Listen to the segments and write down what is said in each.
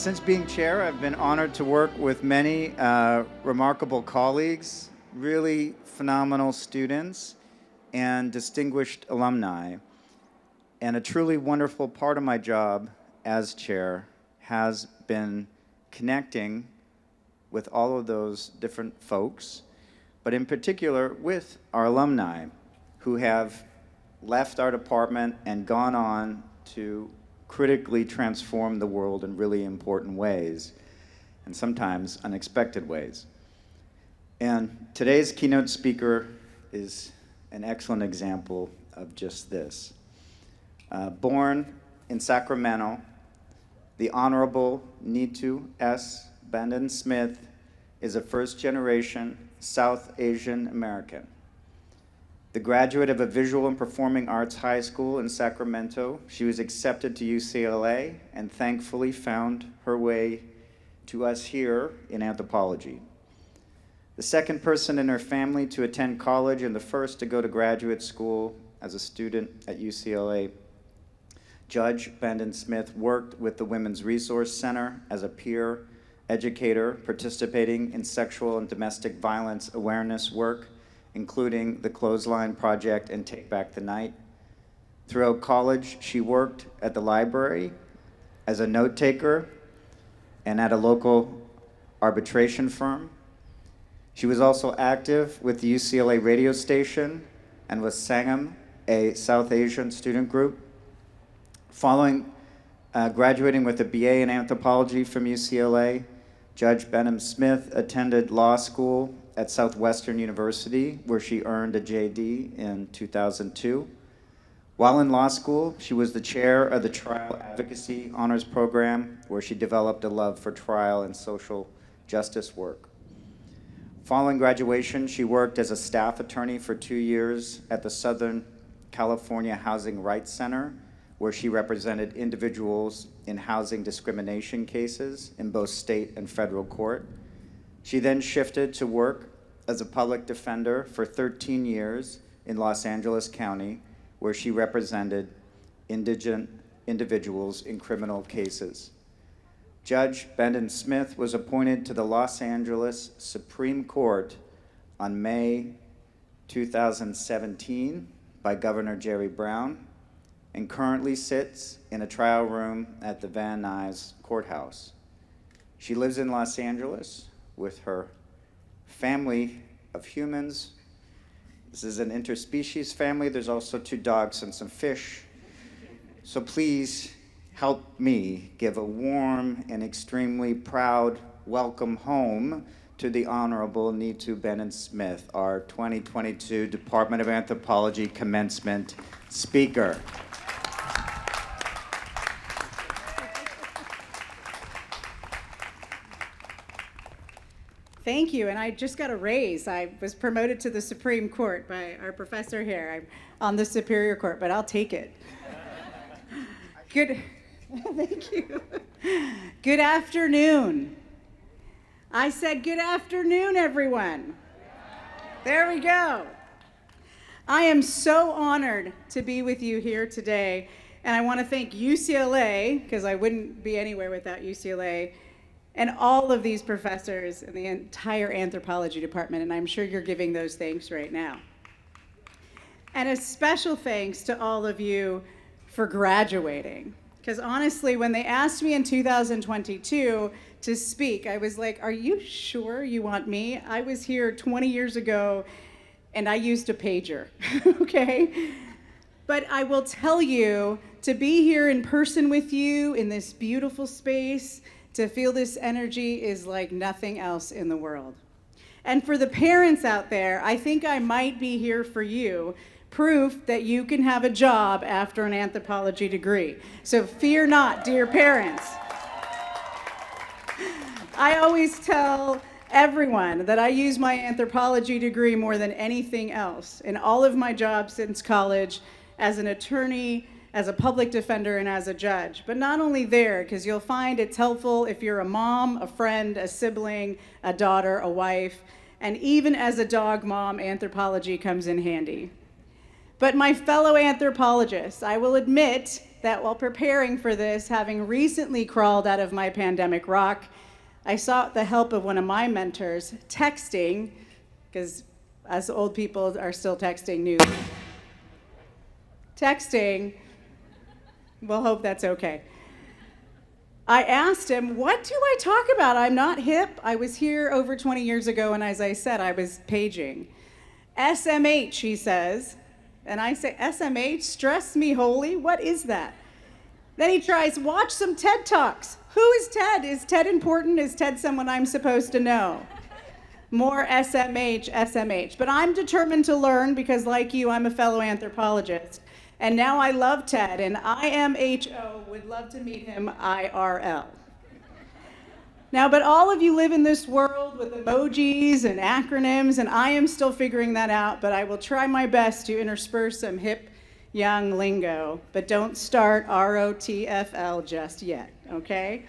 Since being chair, I've been honored to work with many remarkable colleagues, really phenomenal students, and distinguished alumni. And a truly wonderful part of my job as chair has been connecting with all of those different folks, but in particular with our alumni who have left our department and gone on to critically transform the world in really important ways, and sometimes unexpected ways. And today's keynote speaker is an excellent example of just this. Born in Sacramento, the Honorable Neetu S. Banden Smith is a first-generation South Asian American. The graduate of a visual and performing arts high school in Sacramento, she was accepted to UCLA and thankfully found her way to us here in anthropology. The second person in her family to attend college and the first to go to graduate school as a student at UCLA, Judge Banden Smith worked with the Women's Resource Center as a peer educator participating in sexual and domestic violence awareness work, including the Clothesline Project and Take Back the Night. Throughout college, she worked at the library as a note taker and at a local arbitration firm. She was also active with the UCLA radio station and with Sangam, a South Asian student group. Following graduating with a BA in anthropology from UCLA, Judge Banden Smith attended law school at Southwestern University, where she earned a JD in 2002. While in law school, she was the chair of the Trial Advocacy Honors Program, where she developed a love for trial and social justice work. Following graduation, she worked as a staff attorney for 2 years at the Southern California Housing Rights Center, where she represented individuals in housing discrimination cases in both state and federal court. She then shifted to work as a public defender for 13 years in Los Angeles County, where she represented indigent individuals in criminal cases. Judge Banden Smith was appointed to the Los Angeles Supreme Court on May 2017 by Governor Jerry Brown, and currently sits in a trial room at the Van Nuys Courthouse. She lives in Los Angeles with her family of humans. This is an interspecies family. There's also 2 dogs and some fish. So please help me give a warm and extremely proud welcome home to the Honorable Neetu Banden Smith, our 2022 Department of Anthropology Commencement speaker. Thank you, and I just got a raise. I was promoted to the Supreme Court by our professor here. I'm on the Superior Court, but I'll take it. Thank you. Good afternoon. I said good afternoon, everyone. There we go. I am so honored to be with you here today, and I want to thank UCLA, because I wouldn't be anywhere without UCLA, and all of these professors in the entire anthropology department, and I'm sure you're giving those thanks right now. And a special thanks to all of you for graduating. Because honestly, when they asked me in 2022 to speak, I was like, are you sure you want me? I was here 20 years ago, and I used a pager, okay? But I will tell you, to be here in person with you in this beautiful space, to feel this energy is like nothing else in the world. And for the parents out there, I think I might be here for you, proof that you can have a job after an anthropology degree. So fear not, dear parents. I always tell everyone that I use my anthropology degree more than anything else in all of my jobs since college, as an attorney, as a public defender, and as a judge. But not only there, because you'll find it's helpful if you're a mom, a friend, a sibling, a daughter, a wife, and even as a dog mom, anthropology comes in handy. But my fellow anthropologists, I will admit, that while preparing for this, having recently crawled out of my pandemic rock, I sought the help of one of my mentors, texting, because us old people are still texting news. Texting, we'll hope that's okay. I asked him, what do I talk about? I'm not hip. I was here over 20 years ago, and as I said, I was paging. SMH, he says. And I say, SMH, stress me holy? What is that? Then he tries, watch some TED Talks. Who is TED? Is TED important? Is TED someone I'm supposed to know? More SMH, SMH. But I'm determined to learn because, like you, I'm a fellow anthropologist. And now I love TED, and IMHO would love to meet him IRL. Now, but all of you live in this world with emojis and acronyms, and I am still figuring that out, but I will try my best to intersperse some hip, young lingo. But don't start ROTFL just yet, okay?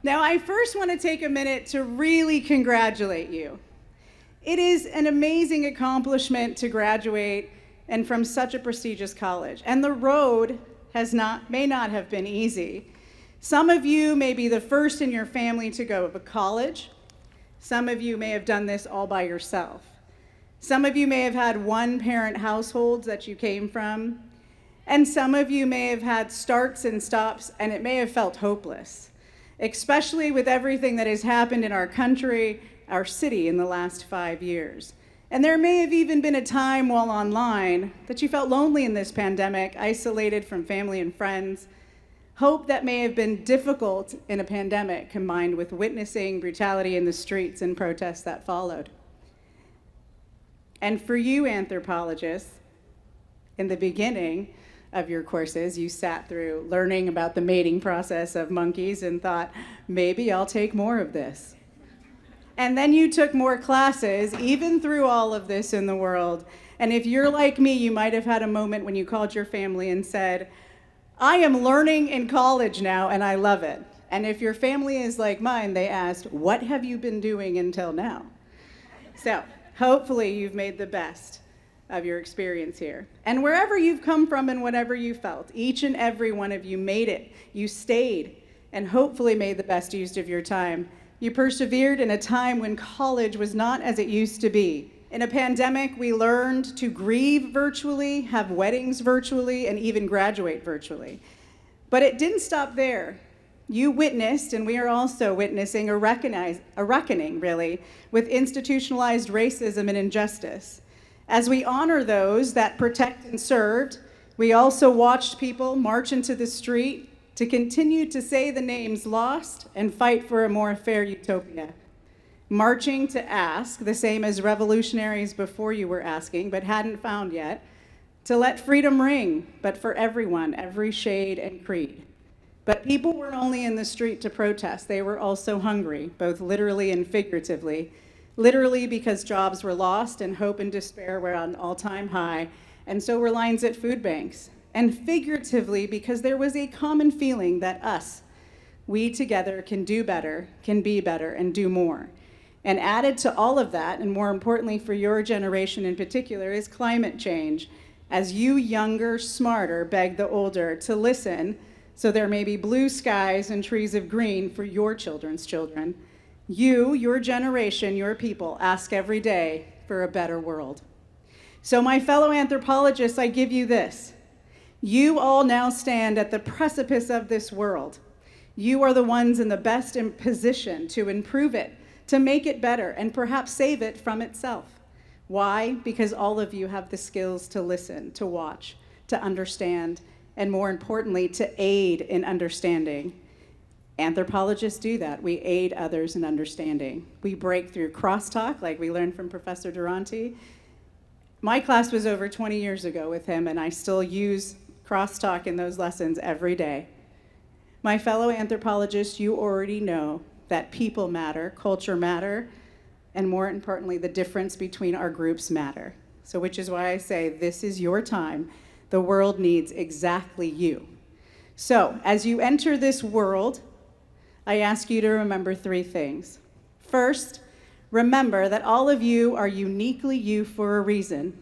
Now, I first want to take a minute to really congratulate you. It is an amazing accomplishment to graduate and from such a prestigious college. And the road may not have been easy. Some of you may be the first in your family to go to college. Some of you may have done this all by yourself. Some of you may have had one-parent households that you came from. And some of you may have had starts and stops, and it may have felt hopeless, especially with everything that has happened in our country, our city in the last 5 years. And there may have even been a time while online that you felt lonely in this pandemic, isolated from family and friends. Hope that may have been difficult in a pandemic combined with witnessing brutality in the streets and protests that followed. And for you anthropologists, in the beginning of your courses, you sat through learning about the mating process of monkeys and thought, maybe I'll take more of this. And then you took more classes, even through all of this in the world. And if you're like me, you might have had a moment when you called your family and said, I am learning in college now, and I love it. And if your family is like mine, they asked, what have you been doing until now? So hopefully you've made the best of your experience here. And wherever you've come from and whatever you felt, each and every one of you made it. You stayed and hopefully made the best use of your time. You persevered in a time when college was not as it used to be. In a pandemic, we learned to grieve virtually, have weddings virtually, and even graduate virtually. But it didn't stop there. You witnessed, and we are also witnessing, a reckoning, really, with institutionalized racism and injustice. As we honor those that protect and served, we also watched people march into the street to continue to say the names lost and fight for a more fair utopia. Marching to ask, the same as revolutionaries before you were asking, but hadn't found yet, to let freedom ring, but for everyone, every shade and creed. But people weren't only in the street to protest, they were also hungry, both literally and figuratively. Literally because jobs were lost and hope and despair were at an all-time high, and so were lines at food banks. And figuratively because there was a common feeling that we together can do better, can be better, and do more. And added to all of that, and more importantly for your generation in particular, is climate change. As you younger, smarter beg the older to listen so there may be blue skies and trees of green for your children's children. You, your generation, your people ask every day for a better world. So my fellow anthropologists, I give you this. You all now stand at the precipice of this world. You are the ones in the best position to improve it, to make it better, and perhaps save it from itself. Why? Because all of you have the skills to listen, to watch, to understand, and more importantly, to aid in understanding. Anthropologists do that. We aid others in understanding. We break through crosstalk, like we learned from Professor Durante. My class was over 20 years ago with him, and I still use crosstalk in those lessons every day. My fellow anthropologists, you already know that people matter, culture matter, and more importantly, the difference between our groups matter. So which is why I say this is your time. The world needs exactly you. So as you enter this world, I ask you to remember 3 things. First, remember that all of you are uniquely you for a reason.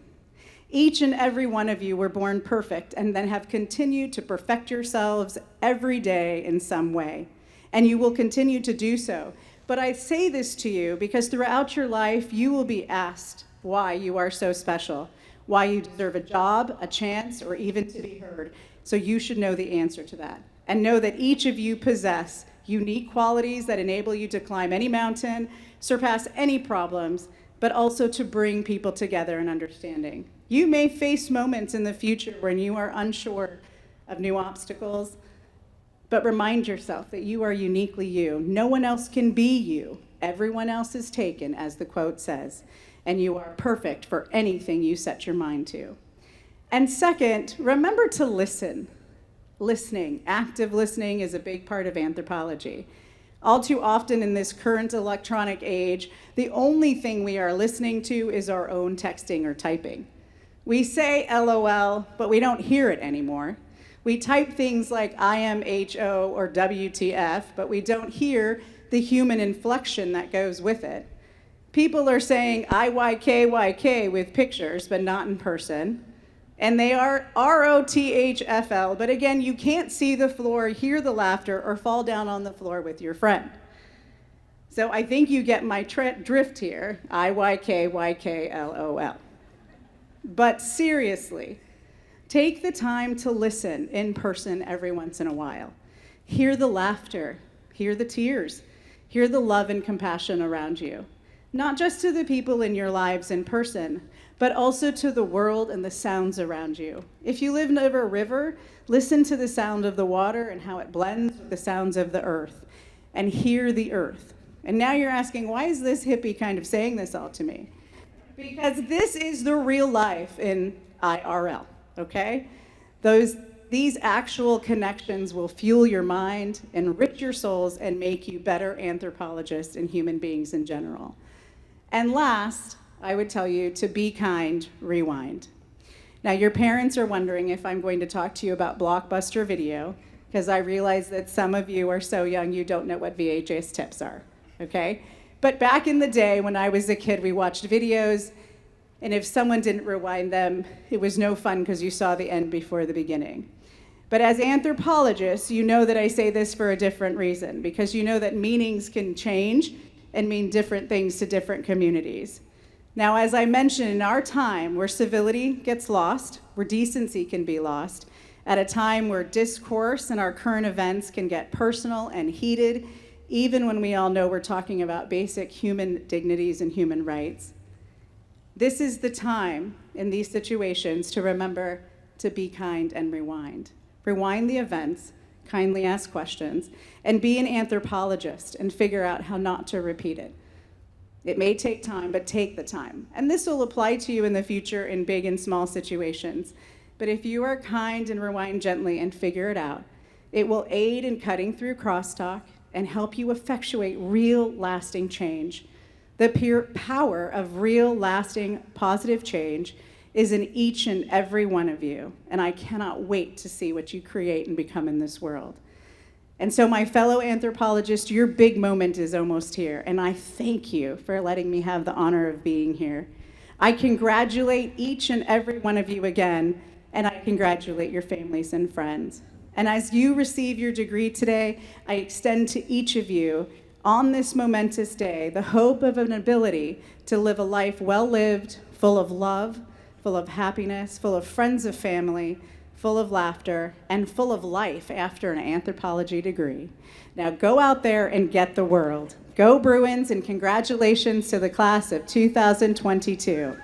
Each and every one of you were born perfect and then have continued to perfect yourselves every day in some way. And you will continue to do so. But I say this to you because throughout your life, you will be asked why you are so special, why you deserve a job, a chance, or even to be heard. So you should know the answer to that. And know that each of you possess unique qualities that enable you to climb any mountain, surpass any problems, but also to bring people together in understanding. You may face moments in the future when you are unsure of new obstacles, but remind yourself that you are uniquely you. No one else can be you. Everyone else is taken, as the quote says, and you are perfect for anything you set your mind to. And second, remember to listen. Listening, active listening is a big part of anthropology. All too often in this current electronic age, the only thing we are listening to is our own texting or typing. We say LOL, but we don't hear it anymore. We type things like IMHO or WTF, but we don't hear the human inflection that goes with it. People are saying IYKYK with pictures, but not in person. And they are ROTHFL, but again, you can't see the floor, hear the laughter, or fall down on the floor with your friend. So I think you get my drift here, IYKYKLOL. But seriously, take the time to listen in person every once in a while. Hear the laughter, hear the tears, hear the love and compassion around you. Not just to the people in your lives in person, but also to the world and the sounds around you. If you live near a river, listen to the sound of the water and how it blends with the sounds of the earth, and hear the earth. And now you're asking, why is this hippie kind of saying this all to me? Because this is the real life in IRL, okay? These actual connections will fuel your mind, enrich your souls, and make you better anthropologists and human beings in general. And last, I would tell you to be kind, rewind. Now, your parents are wondering if I'm going to talk to you about Blockbuster Video, because I realize that some of you are so young you don't know what VHS tips are, okay? But back in the day when I was a kid, we watched videos, and if someone didn't rewind them, it was no fun because you saw the end before the beginning. But as anthropologists, you know that I say this for a different reason, because you know that meanings can change and mean different things to different communities. Now, as I mentioned, in our time where civility gets lost, where decency can be lost, at a time where discourse and our current events can get personal and heated, even when we all know we're talking about basic human dignities and human rights. This is the time in these situations to remember to be kind and rewind. Rewind the events, kindly ask questions, and be an anthropologist and figure out how not to repeat it. It may take time, but take the time. And this will apply to you in the future in big and small situations. But if you are kind and rewind gently and figure it out, it will aid in cutting through crosstalk and help you effectuate real lasting change. The pure power of real lasting positive change is in each and every one of you, and I cannot wait to see what you create and become in this world. And so my fellow anthropologists, your big moment is almost here, and I thank you for letting me have the honor of being here. I congratulate each and every one of you again, and I congratulate your families and friends. And as you receive your degree today, I extend to each of you on this momentous day the hope of an ability to live a life well lived, full of love, full of happiness, full of friends of family, full of laughter, and full of life after an anthropology degree. Now go out there and get the world. Go Bruins, and congratulations to the class of 2022.